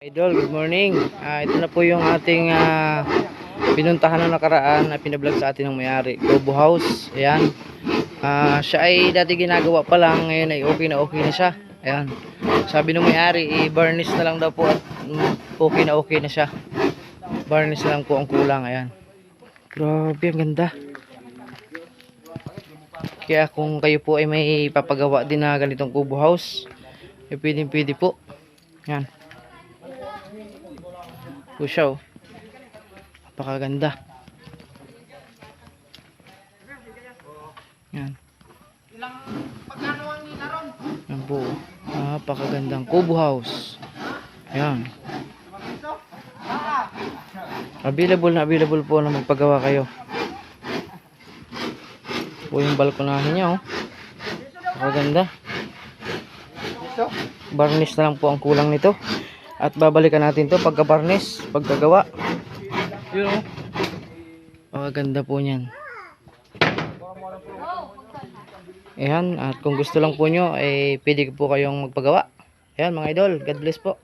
Idol, good morning. Ito na po yung ating pinuntahan na nakaraan na pinablog sa atin ng may-ari, Globo House. Ayan. Siya ay dati ginagawa pa lang, ngayon ay okay na siya. Ayan. Sabi ng may-ari, i-varnish na lang daw po at okay na siya. Varnish na lang po ang kulang. Ayan. Grabe, ang ganda. Kaya kung kayo po ay may papagawa din na ganitong Globo House, pwede po. Ayan. Po siya, oh. Napakaganda. Yan. Yan po. Napakagandang Globo House. Yan. Available po na magpagawa kayo. Po yung balkonahin niya, oh. Napakaganda. Varnish na lang po ang kulang nito. At babalikan natin to pagka-varnish, pagkagawa. Yun, oh. Napakaganda po niyan. Ayan, at kung gusto lang po nyo, pwede po kayong magpagawa. Ayan mga idol, God bless po.